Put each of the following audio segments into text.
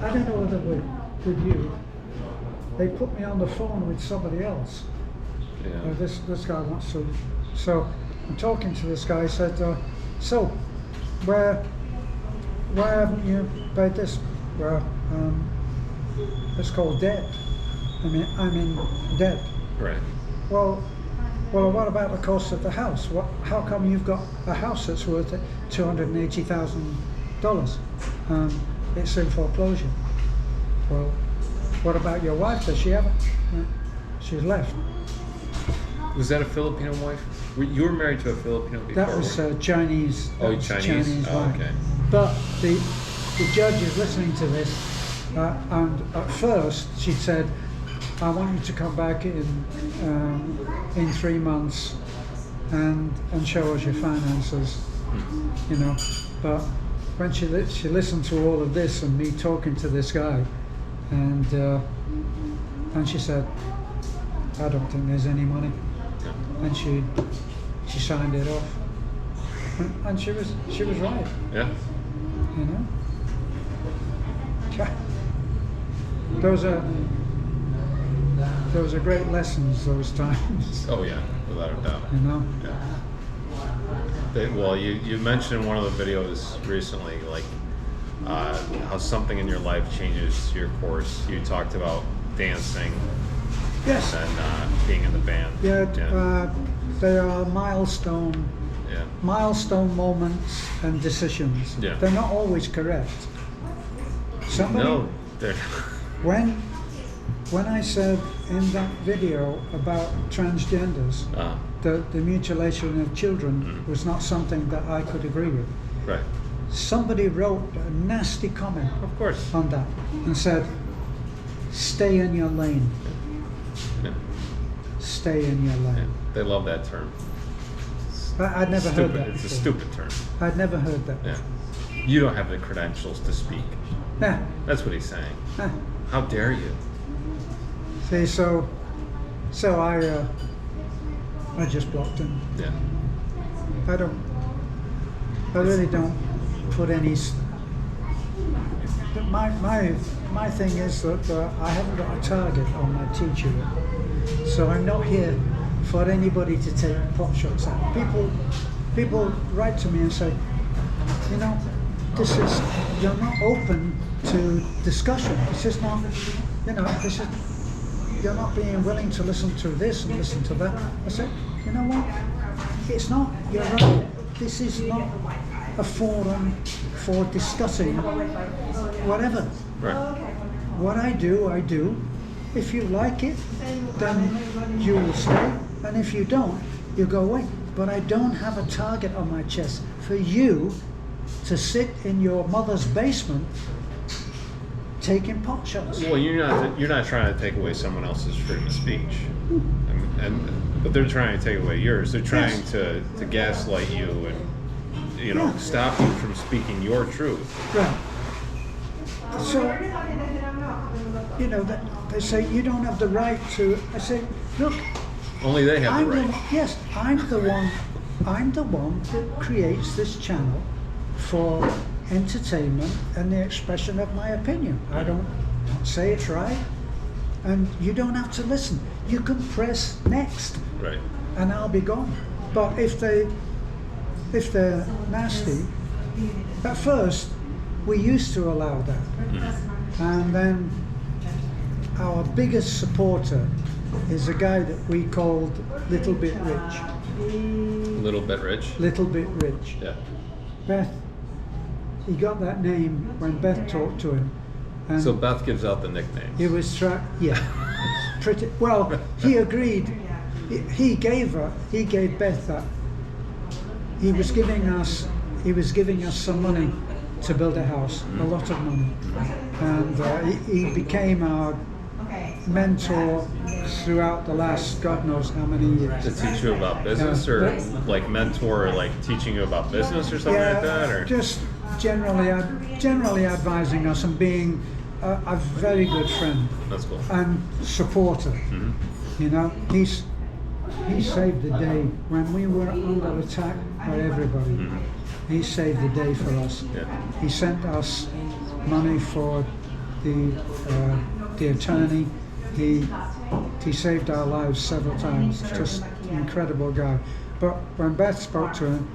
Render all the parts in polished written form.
I don't know whether with you, they put me on the phone with somebody else. Yeah. This guy wants to. So I'm talking to this guy. He said, "So, where haven't you paid this? Well, it's called debt. I mean, I'm in debt. Right. Well, what about the cost of the house? How come you've got a house that's worth $280,000? It's in foreclosure. Well, what about your wife? Does she have it? She's left. Was that a Filipino wife? You were married to a Filipino before? That was Chinese. Oh, Chinese. Oh, wife. okay. But the judge is listening to this, and at first she said, "I want you to come back in 3 months and show us your finances," you know. But when she listened to all of this and me talking to this guy, and she said, "I don't think there's any money," and she signed it off, and she was right. Yeah. You know. Yeah. Those are great lessons. Those times. Oh yeah, without a doubt. You know. Yeah. Well, you mentioned in one of the videos recently, like how something in your life changes your course. You talked about dancing. Yes. And being in the band. Yeah. They are milestone moments and decisions. Yeah. They're not always correct. No. When I said in that video about transgenders, the mutilation of children was not something that I could agree with. Right. Somebody wrote a nasty comment Of course. on that and said, "Stay in your lane." Yeah. Stay in your lane. Yeah. They love that term. I'd never heard that It's before. a stupid term. I'd never heard that. Yeah. You don't have the credentials to speak. Yeah. That's what he's saying. Yeah. How dare you? See, so I just blocked him. Yeah. I really don't put any. My thing is that I haven't got a target on my teacher, so I'm not here for anybody to take pot shots at. People write to me and say, you know, you're not open to discussion. This is not, you know, you're not being willing to listen to this and listen to that. I said, you know what? It's not. You're right. This is not a forum for discussing whatever. Right. What I do. If you like it, then you will stay, and if you don't, you go away. But I don't have a target on my chest for you to sit in your mother's basement taking pot shots. Well, you're not trying to take away someone else's freedom of speech, but they're trying to take away yours. They're trying to gaslight you and stop you from speaking your truth. Right. So, you know, they say you don't have the right to. I say, look. Only they have the right. Yes, I'm the one that creates this channel for entertainment and the expression of my opinion. I don't say it's right, and you don't have to listen. You can press next, right, and I'll be gone. But if they're nasty, at first we used to allow that, and then our biggest supporter is a guy that we called Little Bit Rich. Little Bit Rich? Little Bit Rich. Yeah. Beth, he got that name when Beth talked to him. And so Beth gives out the nicknames. He was pretty well. He agreed. He gave Beth that. He was giving us some money to build a house, a lot of money, and he became our mentor throughout the last God knows how many years. To teach you about business, or like mentor, or like teaching you about business or something like that, or just generally advising us and being a very good friend. That's cool. And supporter. Mm-hmm. You know, he saved the day when we were under attack by everybody. Mm-hmm. He saved the day for us. Yeah. He sent us money for the attorney. He saved our lives several times. Just an incredible guy. But when Beth spoke to him,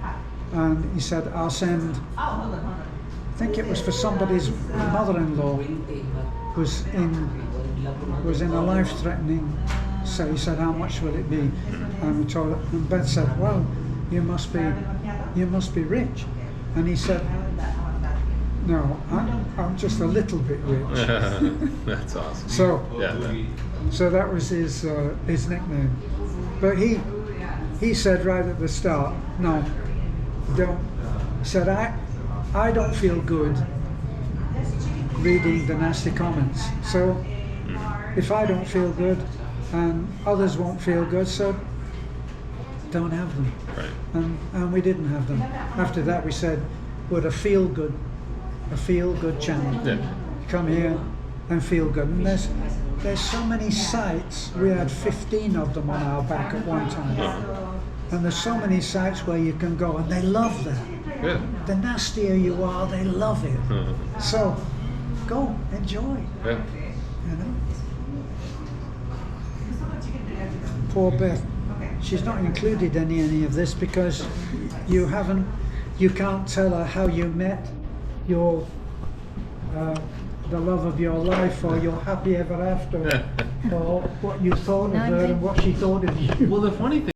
and he said, "I'll send." I think it was for somebody's mother-in-law was in a life-threatening. So he said, "How much will it be?" And we told her, and Beth said, "Well, you must be rich." And he said, "No, I'm just a little bit rich." That's awesome. So that was his nickname. But he said right at the start, "No, don't." He said, I don't feel good reading the nasty comments. So if I don't feel good, and others won't feel good, so don't have them." Right. And we didn't have them. After that, we said, "We're a feel good channel. Yeah. Come here and feel good." And there's so many sites. We had 15 of them on our back at one time. And there's so many sites where you can go, and they love that. Yeah. The nastier you are, they love it. So go enjoy. Yeah. You know. Poor Beth. She's not included in any of this because you can't tell her how you met your the love of your life, or your happy ever after, or what you thought of her and what she thought of you. Well, the funny thing